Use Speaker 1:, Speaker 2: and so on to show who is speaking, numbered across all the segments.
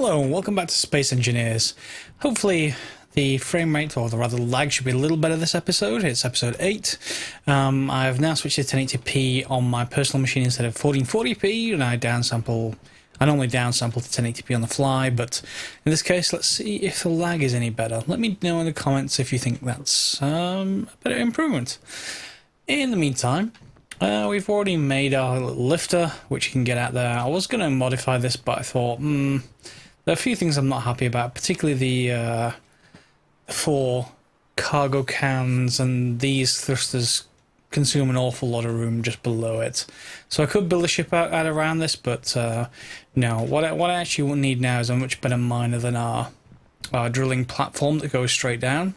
Speaker 1: Hello and welcome back to Space Engineers. Hopefully the frame rate, or the rather lag, should be a little better this episode. It's episode 8. I've now switched to 1080p on my personal machine instead of 1440p, and I normally downsample to 1080p on the fly, but in this case, let's see if the lag is any better. Let me know in the comments if you think that's a better improvement. In the meantime, we've already made our little lifter, which you can get out there. I was going to modify this, but I thought, there are a few things I'm not happy about, particularly the 4 cargo cans, and these thrusters consume an awful lot of room just below it. So I could build a ship out around this, but no. What I actually need now is a much better miner than our drilling platform that goes straight down.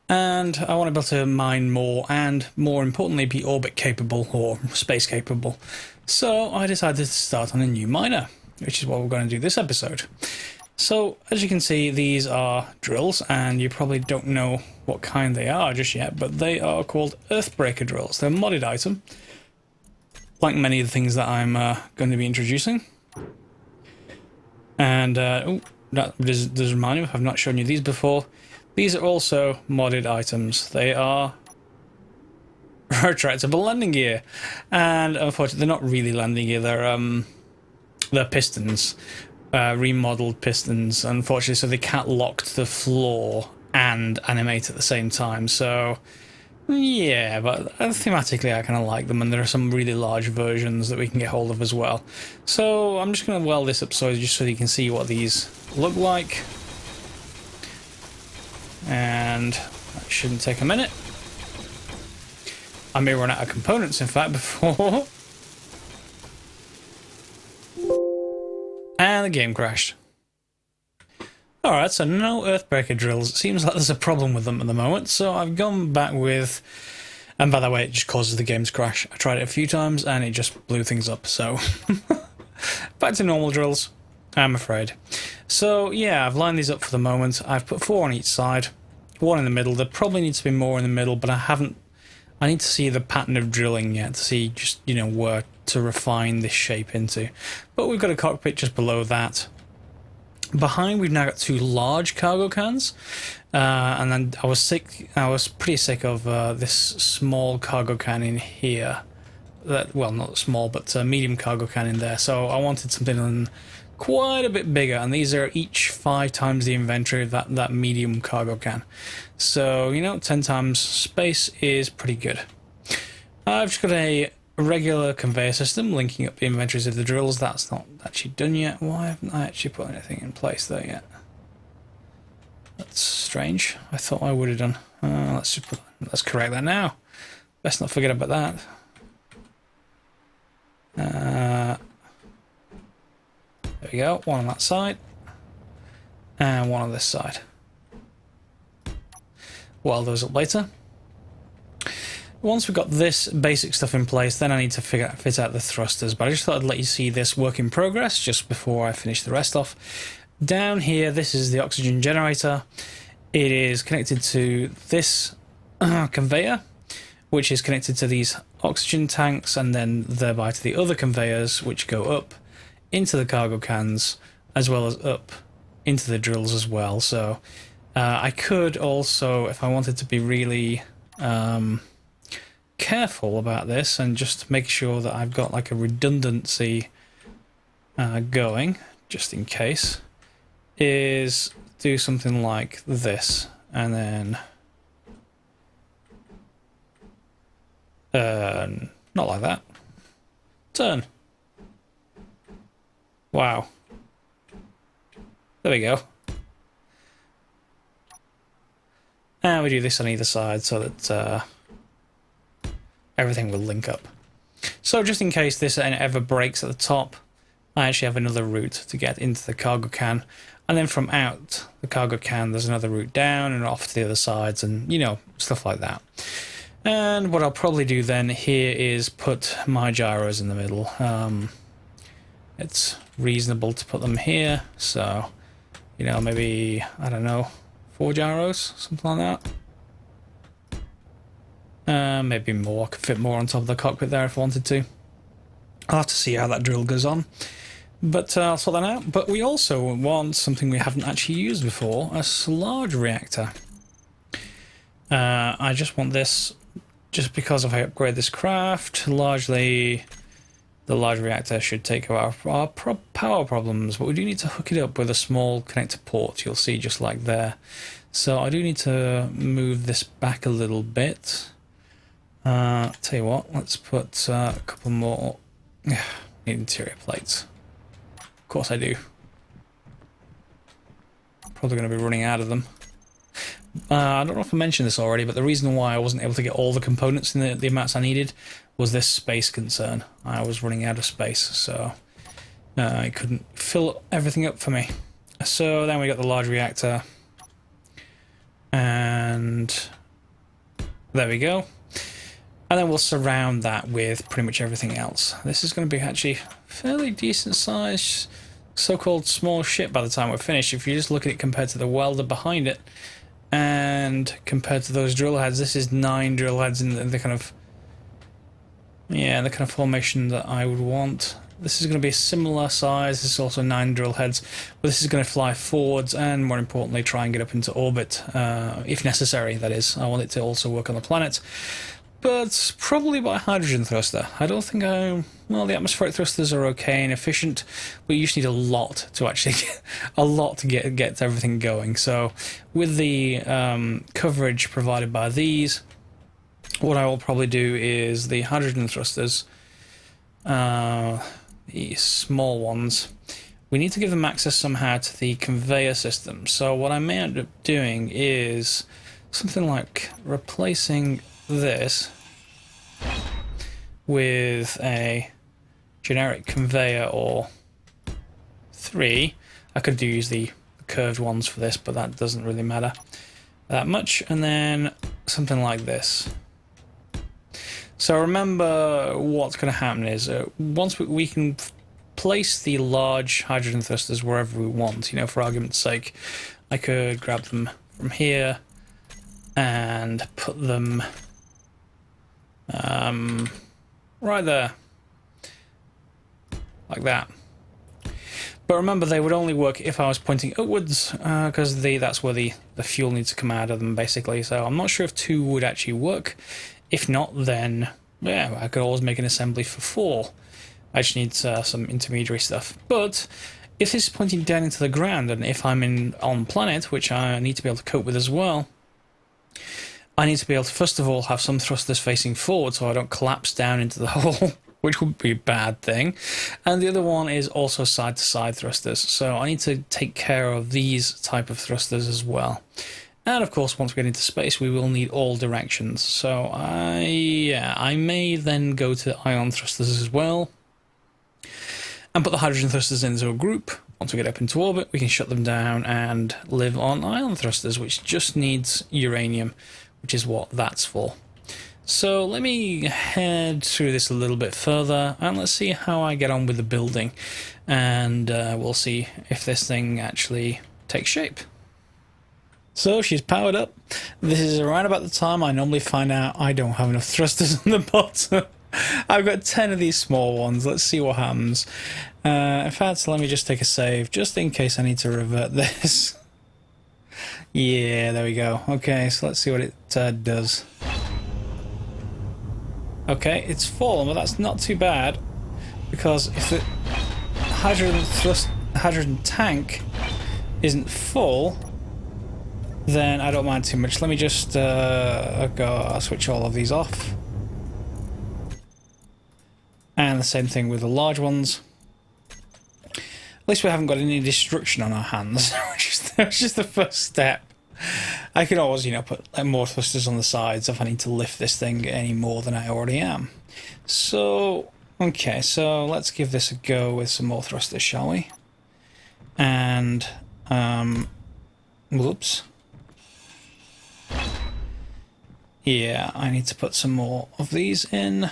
Speaker 1: And I want to be able to mine more, and more importantly be orbit capable or space capable. So I decided to start on a new miner, which is what we're going to do this episode. So as you can see, these are drills, and you probably don't know what kind they are just yet, but they are called Earthbreaker drills. They're a modded item, like many of the things that I'm going to be introducing. And that does remind me, I've not shown you these before. These are also modded items. They are retractable landing gear, and unfortunately they're not really landing gear. They're pistons, remodeled pistons, unfortunately, so they can't lock to the floor and animate at the same time. So yeah, but thematically I kind of like them, and there are some really large versions that we can get hold of as well. So I'm just going to weld this up so you can see what these look like. And that shouldn't take a minute. I may run out of components, in fact, before. And the game crashed. Alright, so no Earthbreaker drills. It seems like there's a problem with them at the moment, so I've gone back with... And by the way, it just causes the game to crash. I tried it a few times and it just blew things up, so... Back to normal drills, I'm afraid. So yeah, I've lined these up for the moment. I've put 4 on each side, 1 in the middle. There probably needs to be more in the middle, but I need to see the pattern of drilling yet to see just, where to refine this shape into. But we've got a cockpit just below that. Behind, we've now got 2 large cargo cans, and then I was pretty sick of this small cargo can in here. Well, not small, but medium cargo can in there. So I wanted something quite a bit bigger, and these are each 5 times the inventory of that medium cargo can. So 10 times space is pretty good. I've just got a regular conveyor system linking up the inventories of the drills. That's not actually done yet. Why haven't I actually put anything in place there yet? That's strange. I thought I would have done. Let's correct that now. Best not forget about that. There we go, 1 on that side, and 1 on this side. Weld those up later. Once we've got this basic stuff in place, then I need to fit out the thrusters, but I just thought I'd let you see this work in progress just before I finish the rest off. Down here, this is the oxygen generator. It is connected to this conveyor, which is connected to these oxygen tanks, and then thereby to the other conveyors, which go up into the cargo cans, as well as up into the drills as well. So I could also, if I wanted to be really careful about this and just make sure that I've got like a redundancy going, just in case, is do something like this, and then not like that. Turn. Wow. There we go. And we do this on either side so that everything will link up. So just in case this ever breaks at the top, I actually have another route to get into the cargo can. And then from out the cargo can, there's another route down and off to the other sides, and stuff like that. And what I'll probably do then here is put my gyros in the middle. It's reasonable to put them here, so maybe, I don't know, 4 gyros, something like that. Maybe more. I could fit more on top of the cockpit there if I wanted to. I'll have to see how that drill goes on. But I'll sort that out. But we also want something we haven't actually used before, a large reactor. I just want this, just because if I upgrade this craft, largely the large reactor should take care of our power problems, but we do need to hook it up with a small connector port, you'll see just like there. So I do need to move this back a little bit. Tell you what, let's put a couple more interior plates. Of course I do. Probably going to be running out of them. I don't know if I mentioned this already, but the reason why I wasn't able to get all the components in the amounts I needed was this space concern. I was running out of space, so I couldn't fill everything up for me. So then we got the large reactor, and there we go. And then we'll surround that with pretty much everything else. This is going to be actually fairly decent size, so-called small ship by the time we're finished. If you just look at it compared to the welder behind it, and compared to those drill heads, this is 9 drill heads in the kind of, yeah, the kind of formation that I would want. This is going to be a similar size. This is also 9 drill heads, but this is going to fly forwards and, more importantly, try and get up into orbit, if necessary, that is. I want it to also work on the planet, but probably by hydrogen thruster. I don't think well, the atmospheric thrusters are okay and efficient, but you just need a lot to actually get everything going. So with the coverage provided by these, what I will probably do is the hydrogen thrusters, the small ones, we need to give them access somehow to the conveyor system. So what I may end up doing is something like replacing this with a generic conveyor or 3. I could use the curved ones for this, but that doesn't really matter that much. And then something like this. So remember, what's going to happen is once we can place the large hydrogen thrusters wherever we want, you know, for argument's sake, I could grab them from here and put them right there, like that. But remember, they would only work if I was pointing upwards, because that's where the fuel needs to come out of them, basically. So I'm not sure if 2 would actually work. If not, then yeah, I could always make an assembly for 4. I just need some intermediary stuff. But if this is pointing down into the ground, and if I'm on planet, which I need to be able to cope with as well, I need to be able to, first of all, have some thrusters facing forward so I don't collapse down into the hole, which would be a bad thing. And the other one is also side-to-side thrusters. So I need to take care of these type of thrusters as well. And of course, once we get into space, we will need all directions. So I may then go to ion thrusters as well and put the hydrogen thrusters into a group. Once we get up into orbit, we can shut them down and live on ion thrusters, which just needs uranium, which is what that's for. So let me head through this a little bit further, and let's see how I get on with the building, and we'll see if this thing actually takes shape. So she's powered up. This is around about the time I normally find out I don't have enough thrusters on the bottom. I've got 10 of these small ones. Let's see what happens. In fact, let me just take a save, just in case I need to revert this. Yeah, there we go. Okay, so let's see what it does. Okay, it's fallen, but that's not too bad, because if the hydrogen tank isn't full, then I don't mind too much. Let me just I'll switch all of these off. And the same thing with the large ones. At least we haven't got any destruction on our hands, which is the first step. I can always, you know, put more thrusters on the sides if I need to lift this thing any more than I already am. So, okay, so let's give this a go with some more thrusters, shall we? And, whoops. Yeah, I need to put some more of these in.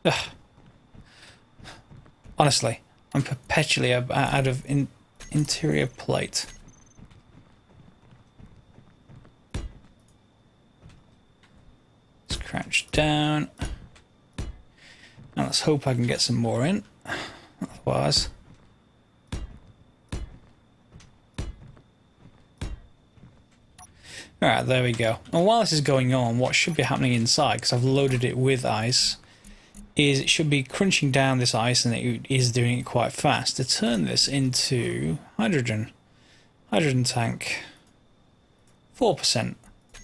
Speaker 1: Ugh. Honestly, I'm perpetually out of interior plate. Let's crouch down. And let's hope I can get some more in. Otherwise... Alright, there we go. And while this is going on, what should be happening inside, because I've loaded it with ice, is it should be crunching down this ice, and it is doing it quite fast, to turn this into hydrogen. Hydrogen tank. 4%.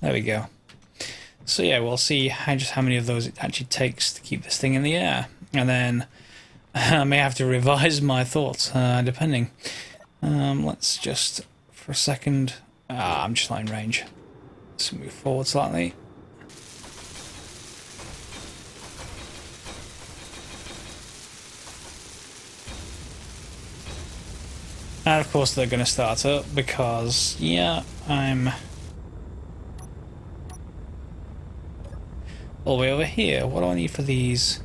Speaker 1: There we go. So yeah, we'll see just how many of those it actually takes to keep this thing in the air. And then I may have to revise my thoughts, depending. Let's just, for a second... I'm just not in range. Let's move forward slightly. And of course they're going to start up because, yeah, I'm all the way over here. What do I need for these?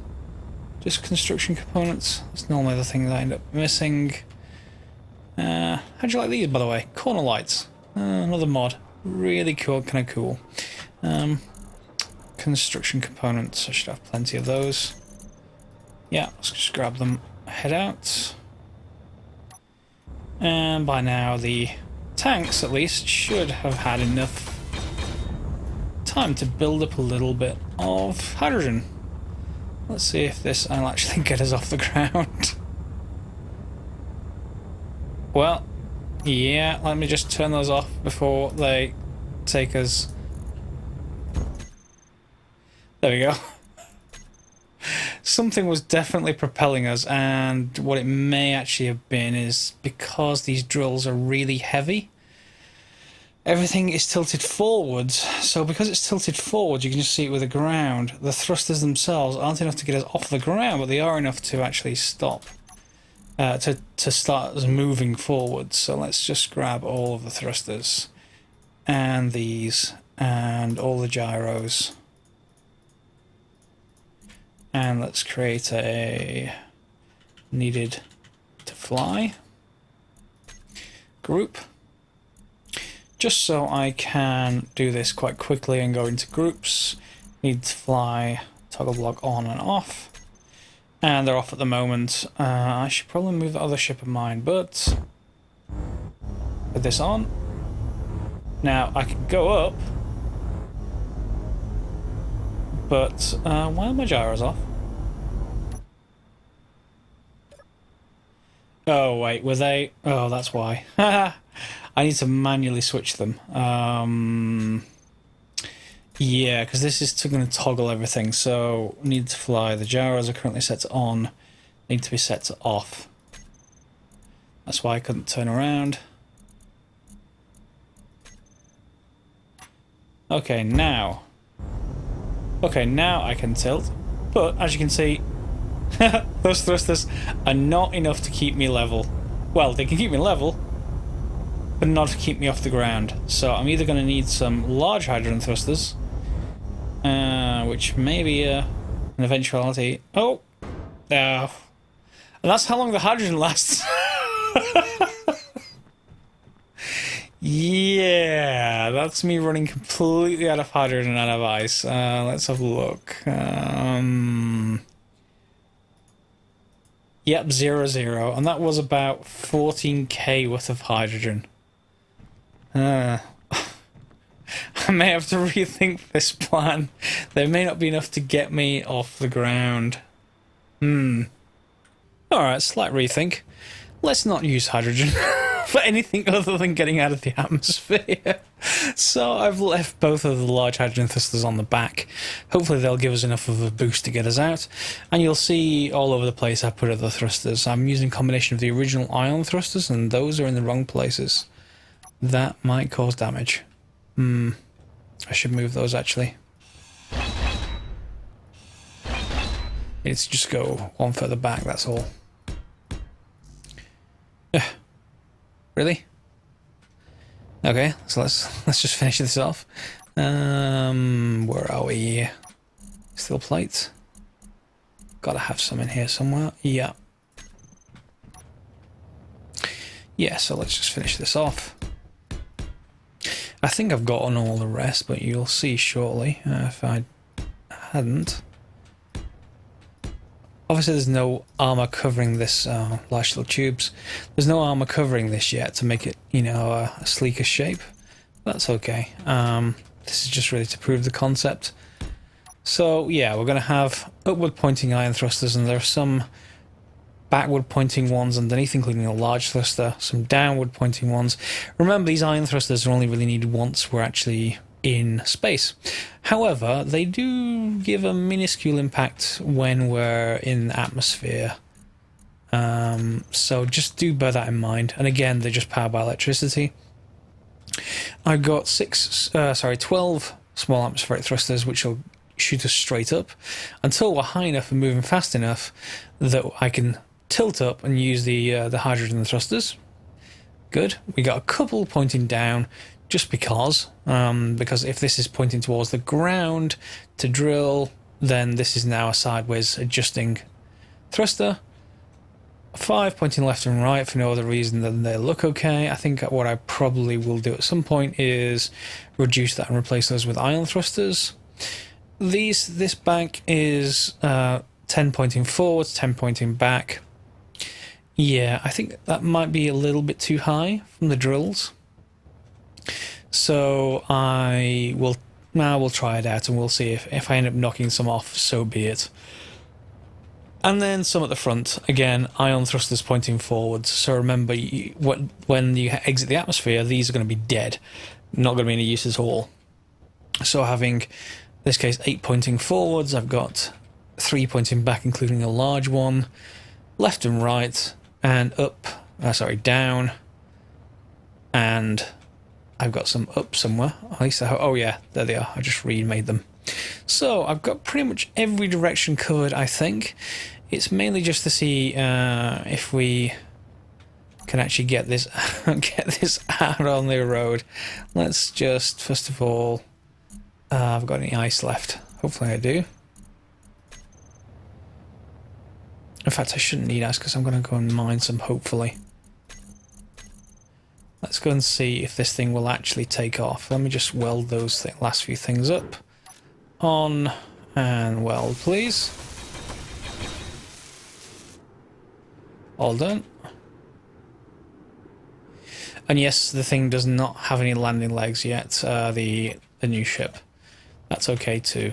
Speaker 1: Just construction components. That's normally the thing that I end up missing. How'd you like these, by the way? Corner lights. Another mod. Really cool, kind of cool. Construction components. I should have plenty of those. Yeah, let's just grab them. Head out. And by now the tanks, at least, should have had enough time to build up a little bit of hydrogen. Let's see if this will actually get us off the ground. Well, yeah, let me just turn those off before they take us. There we go. Something was definitely propelling us, and what it may actually have been is because these drills are really heavy, everything is tilted forwards. So because it's tilted forwards, you can just see it with the ground. The thrusters themselves aren't enough to get us off the ground, but they are enough to actually stop, to start us moving forwards. So let's just grab all of the thrusters and these and all the gyros. And let's create a needed to fly group, just so I can do this quite quickly and go into groups. Need to fly, toggle block on and off, and they're off at the moment. I should probably move the other ship of mine, but put this on. Now I can go up, but why are my gyros off? Oh wait, were they? Oh, that's why. I need to manually switch them. Yeah, because this is going to toggle everything. So need to fly. The gyros are currently set to on. Need to be set to off. That's why I couldn't turn around. Okay, now. Okay, now I can tilt, but as you can see, those thrusters are not enough to keep me level. Well, they can keep me level, but not to keep me off the ground. So I'm either going to need some large hydrogen thrusters, which may be an eventuality. Oh! And that's how long the hydrogen lasts. Yeah, that's me running completely out of hydrogen and out of ice. Let's have a look. Yep, 0, and that was about 14k worth of hydrogen. I may have to rethink this plan. There may not be enough to get me off the ground. Alright, slight rethink. Let's not use hydrogen for anything other than getting out of the atmosphere. So I've left both of the large hydrogen thrusters on the back. Hopefully they'll give us enough of a boost to get us out. And you'll see all over the place I put other thrusters. I'm using a combination of the original ion thrusters, and those are in the wrong places. That might cause damage. I should move those actually. It's just go one further back, that's all. Really? Okay, so let's just finish this off. Where are we? Steel plate. Gotta have some in here somewhere. Yeah. Yeah, so let's just finish this off. I think I've gotten all the rest, but you'll see shortly if I hadn't. Obviously, there's no armor covering this large little tubes. There's no armor covering this yet to make it, you know, a sleeker shape. That's okay. This is just really to prove the concept. So yeah, we're going to have upward pointing iron thrusters, and there are some backward pointing ones underneath, including a large thruster, some downward pointing ones. Remember, these iron thrusters are only really needed once we're actually in space. However, they do give a minuscule impact when we're in the atmosphere. So just do bear that in mind. And again, they're just powered by electricity. I've got 12 small atmospheric thrusters, which will shoot us straight up until we're high enough and moving fast enough that I can tilt up and use the hydrogen thrusters. Good. We got a couple pointing down, just because if this is pointing towards the ground to drill, then this is now a sideways adjusting thruster. 5 pointing left and right for no other reason than they look okay. I think what I probably will do at some point is reduce that and replace those with ion thrusters. This bank is 10 pointing forwards, 10 pointing back. Yeah, I think that might be a little bit too high from the drills. So we'll try it out, and we'll see if I end up knocking some off, so be it. And then some at the front. Again, ion thrusters pointing forwards. So remember, when you exit the atmosphere, these are going to be dead. Not going to be any use at all. So having, in this case, 8 pointing forwards, I've got 3 pointing back, including a large one, left and right, and up, down, and I've got some up somewhere. At least oh yeah, there they are. I just remade them. So I've got pretty much every direction covered, I think. It's mainly just to see if we can actually get this out on the road. Let's just, first of all, I've got any ice left. Hopefully I do. In fact, I shouldn't need ice because I'm going to go and mine some, hopefully. Let's go and see if this thing will actually take off. Let me just weld those last few things up. On and weld, please. All done. And yes, the thing does not have any landing legs yet, the new ship. That's okay too.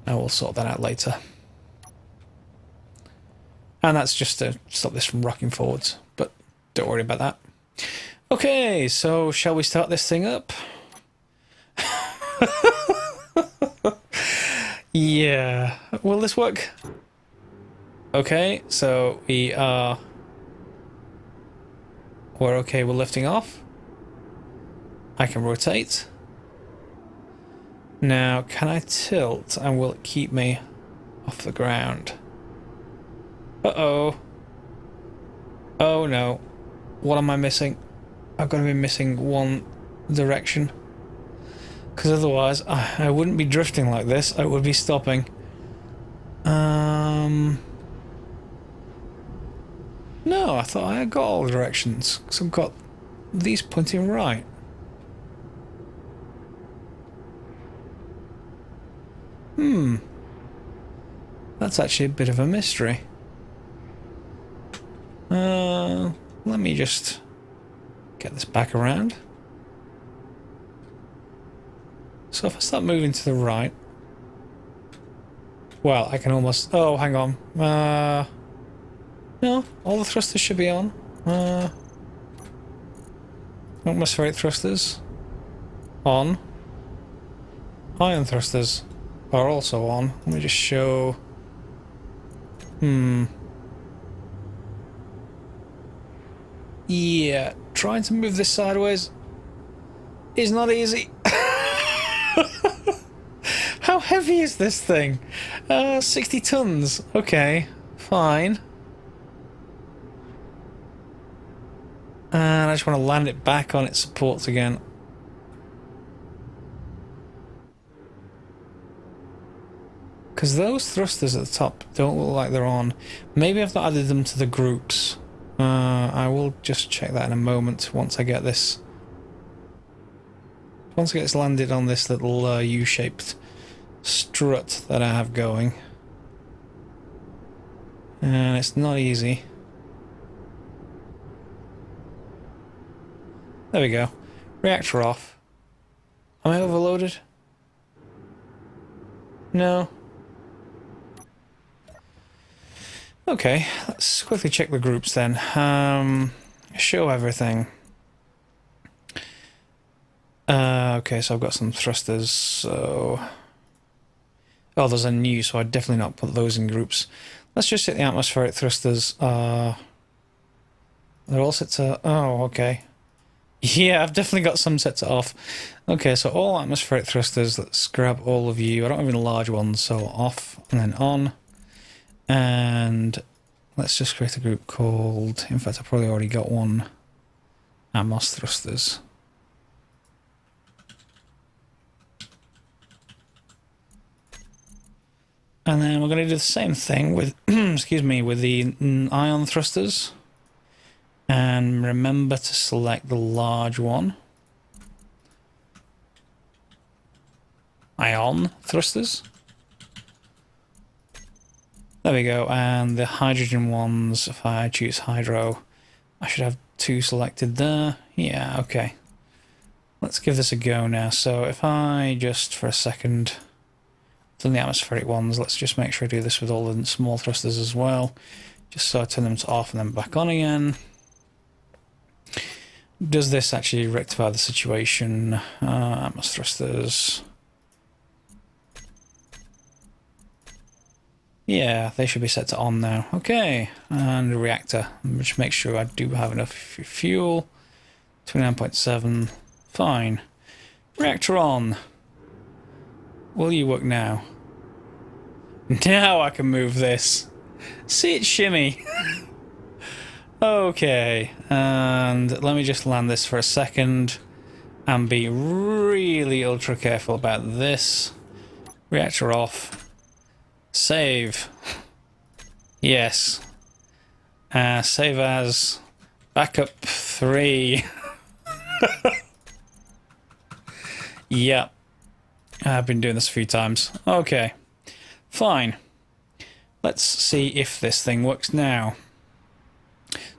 Speaker 1: I will sort that out later. And that's just to stop this from rocking forwards, but don't worry about that. Okay, so shall we start this thing up? Yeah, will this work? Okay, so we're okay with lifting off. I can rotate. Now, can I tilt and will it keep me off the ground? Uh-oh. Oh no. What am I missing? I've got to be missing one direction. Because otherwise, I wouldn't be drifting like this. I would be stopping. No, I thought I had got all directions. Because I've got these pointing right. That's actually a bit of a mystery. Let me just get this back around. So if I start moving to the right, well, I can almost... Oh, hang on. No, all the thrusters should be on. Atmospheric thrusters on. Ion thrusters are also on. Let me just show... Yeah, trying to move this sideways is not easy. How heavy is this thing? 60 tons. Okay, fine. And I just want to land it back on its supports again. Because those thrusters at the top don't look like they're on. Maybe I've not added them to the groups. I will just check that in a moment once I get this. Once it gets landed on this little U-shaped strut that I have going. And it's not easy. There we go. Reactor off. Am I overloaded? No. Okay, let's quickly check the groups then. Show everything. Okay, so I've got some thrusters, so... Oh, those are new, so I'd definitely not put those in groups. Let's just set the atmospheric thrusters. They're all set to... Oh, okay. Yeah, I've definitely got some set to off. Okay, so all atmospheric thrusters, let's grab all of you. I don't have any large ones, so off and then on. And let's just create a group called... In fact, I probably already got one. Atmos thrusters. And then we're going to do the same thing with, excuse me, with the ion thrusters. And remember to select the large one. Ion thrusters. There we go. And the hydrogen ones, if I choose hydro, I should have 2 selected there. Yeah, okay. Let's give this a go now. So if I just, for a second... Done the atmospheric ones, let's just make sure I do this with all the small thrusters as well. Just so I turn them to off and then back on again. Does this actually rectify the situation? Atmos thrusters. Yeah, they should be set to on now. Okay, and the reactor. Just make sure I do have enough fuel. 29.7. Fine. Reactor on. Will you work now? Now I can move this. See it shimmy. Okay, and let me just land this for a second and be really ultra careful about this. Reactor off. Save. Yes. Save as backup 3. Yep. I've been doing this a few times. Okay. Fine. Let's see if this thing works now.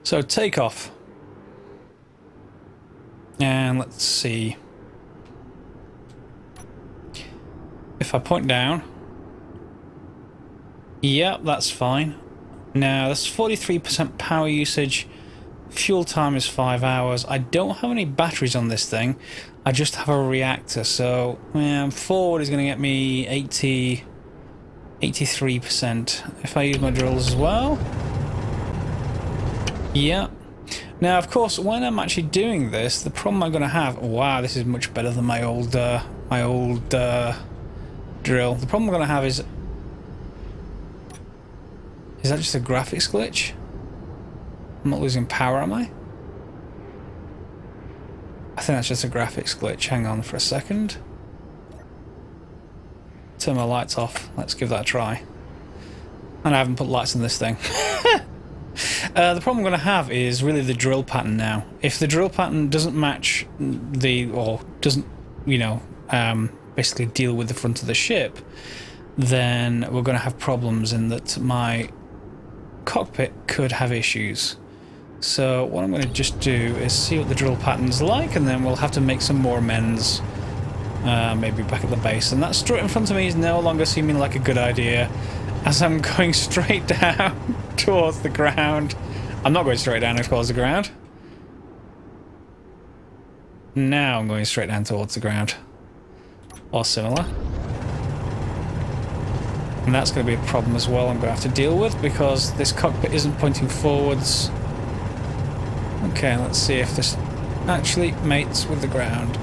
Speaker 1: So takeoff. And let's see. If I point down. Yep, that's fine. Now, that's 43% power usage. Fuel time is 5 hours. I don't have any batteries on this thing. I just have a reactor. So, forward is going to get me 83%. If I use my drills as well. Yeah. Now, of course, when I'm actually doing this, the problem I'm going to have... Wow, this is much better than my old drill. The problem I'm going to have is... Is that just a graphics glitch? I'm not losing power, am I? I think that's just a graphics glitch. Hang on for a second. Turn my lights off. Let's give that a try. And I haven't put lights on this thing. The problem I'm going to have is really the drill pattern now. If the drill pattern doesn't match or doesn't, basically deal with the front of the ship, then we're going to have problems in that my cockpit could have issues. So what I'm going to just do is see what the drill pattern's like, and then we'll have to make some more amends, maybe back at the base. And that strut in front of me is no longer seeming like a good idea, as I'm going straight down towards the ground. I'm not going straight down towards the ground. Now I'm going straight down towards the ground. Or similar. And that's going to be a problem as well I'm going to have to deal with, because this cockpit isn't pointing forwards. Okay, let's see if this actually mates with the ground.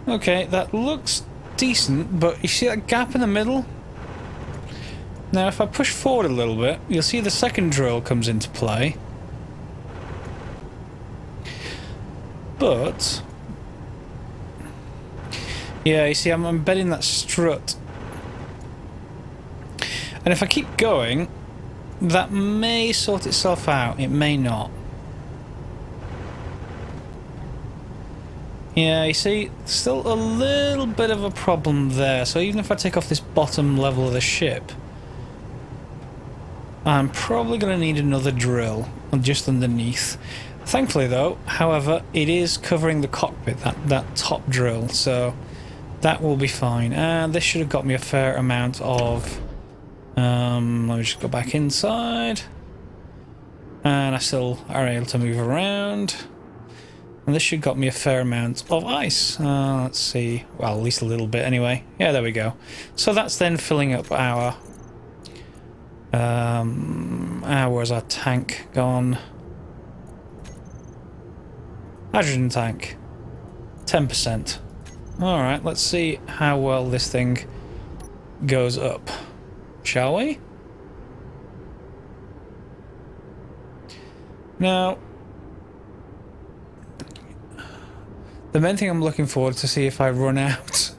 Speaker 1: Okay, that looks decent, but you see that gap in the middle? Now, if I push forward a little bit, you'll see the second drill comes into play. But... yeah, you see, I'm embedding that strut. And if I keep going, that may sort itself out. It may not. Yeah, you see, still a little bit of a problem there. So even if I take off this bottom level of the ship, I'm probably going to need another drill just underneath. Thankfully though, however, it is covering the cockpit, that top drill, so that will be fine. And this should have got me a fair amount of... let me just go back inside. And I still are able to move around. And this should got me a fair amount of ice. Let's see. Well, at least a little bit anyway. Yeah, there we go. So that's then filling up our... where's our tank gone? Hydrogen tank. 10%. Alright, let's see how well this thing goes up. Shall we? Now, the main thing I'm looking forward to see if I run out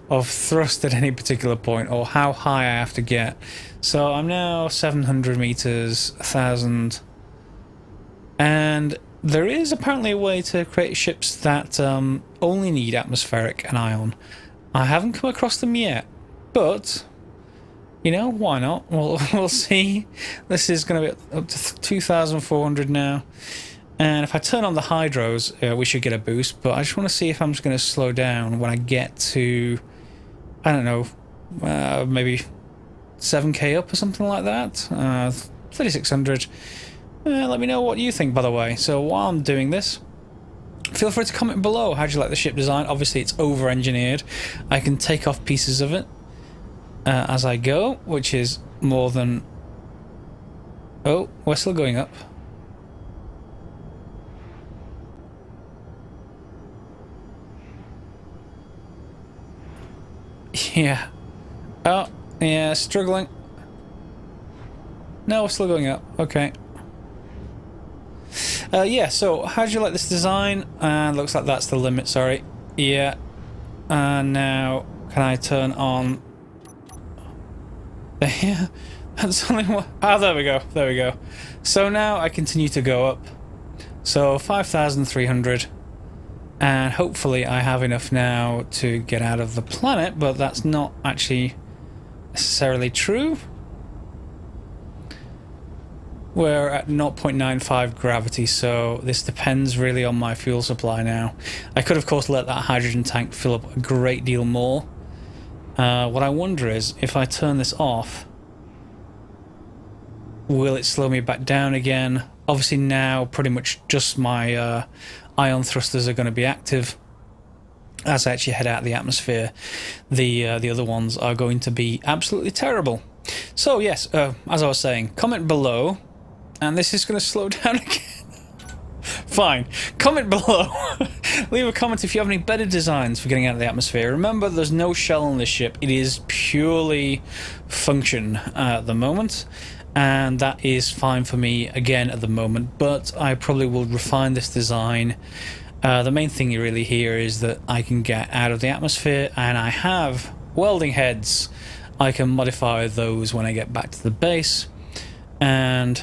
Speaker 1: of thrust at any particular point, or how high I have to get. So I'm now 700 meters, 1,000, and there is apparently a way to create ships that only need atmospheric and ion. I haven't come across them yet, but you know, why not? We'll see. This is going to be up to 2,400 now. And if I turn on the hydros, we should get a boost. But I just want to see if I'm just going to slow down when I get to, I don't know, maybe 7k up or something like that. 3,600. Let me know what you think, by the way. So while I'm doing this, feel free to comment below. How do you like the ship design? Obviously, it's over-engineered. I can take off pieces of it as I go, which is more than... Oh, we're still going up. Yeah. Oh, yeah, struggling. No, we're still going up. Okay. Yeah, so how do you like this design? Looks like that's the limit, sorry. Yeah. Now, can I turn on... Yeah, that's only one... Oh, there we go, there we go. So now I continue to go up. So 5,300. And hopefully I have enough now to get out of the planet, but that's not actually necessarily true. We're at 0.95 gravity, so this depends really on my fuel supply now. I could of course let that hydrogen tank fill up a great deal more. What I wonder is, if I turn this off, will it slow me back down again? Obviously now pretty much just my ion thrusters are going to be active as I actually head out of the atmosphere. The other ones are going to be absolutely terrible. So yes, as I was saying, comment below, and this is going to slow down again. Fine, comment below. Leave a comment if you have any better designs for getting out of the atmosphere. Remember, there's no shell on this ship. It is purely function at the moment, and that is fine for me again at the moment, but I probably will refine this design. The main thing really here is that I can get out of the atmosphere, and I have welding heads. I can modify those when I get back to the base, and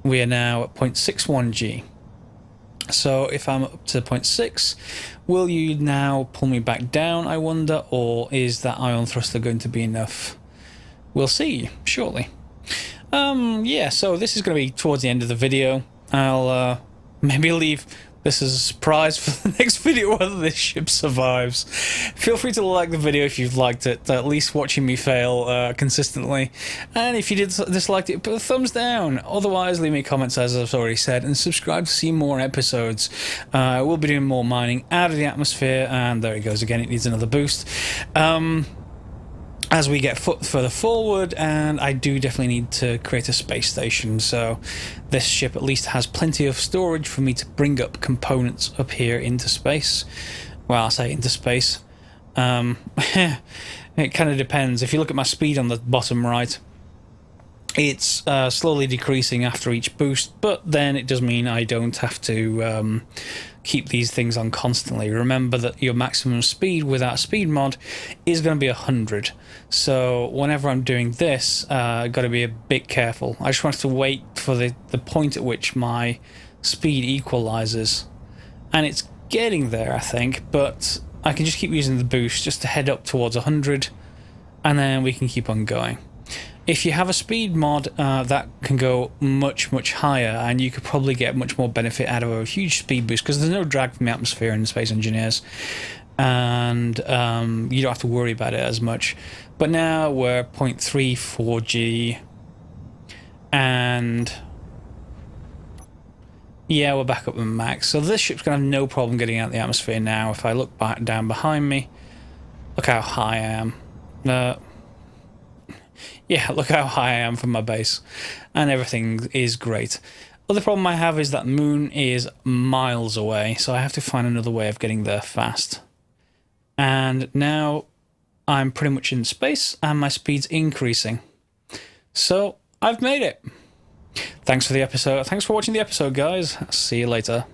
Speaker 1: we are now at 0.61 G. So if I'm up to 0.6, will you now pull me back down, I wonder, or is that ion thruster going to be enough? We'll see shortly. Yeah, so this is going to be towards the end of the video. I'll maybe leave this as a surprise for the next video, whether this ship survives. Feel free to like the video if you've liked it, at least watching me fail consistently. And if you disliked it, put a thumbs down. Otherwise, leave me comments, as I've already said, and subscribe to see more episodes. I will be doing more mining out of the atmosphere, and there it goes again, it needs another boost. As we get further forward, and I do definitely need to create a space station, so this ship at least has plenty of storage for me to bring up components up here into space. Well, I say into space. It kind of depends. If you look at my speed on the bottom right, it's slowly decreasing after each boost, but then it does mean I don't have to keep these things on constantly. Remember that your maximum speed without a speed mod is going to be 100. So whenever I'm doing this, I've got to be a bit careful. I just want to wait for the point at which my speed equalizes. And it's getting there, I think, but I can just keep using the boost just to head up towards 100, and then we can keep on going. If you have a speed mod, that can go much, much higher, and you could probably get much more benefit out of a huge speed boost, because there's no drag from the atmosphere in Space Engineers, and you don't have to worry about it as much. But now we're 0.34G, and yeah, we're back up to max. So this ship's going to have no problem getting out of the atmosphere now. If I look back down behind me, look how high I am. Yeah, look how high I am from my base, and everything is great. Other problem I have is that the moon is miles away, so I have to find another way of getting there fast. And now I'm pretty much in space, and my speed's increasing. So I've made it. Thanks for the episode. Thanks for watching the episode, guys. See you later.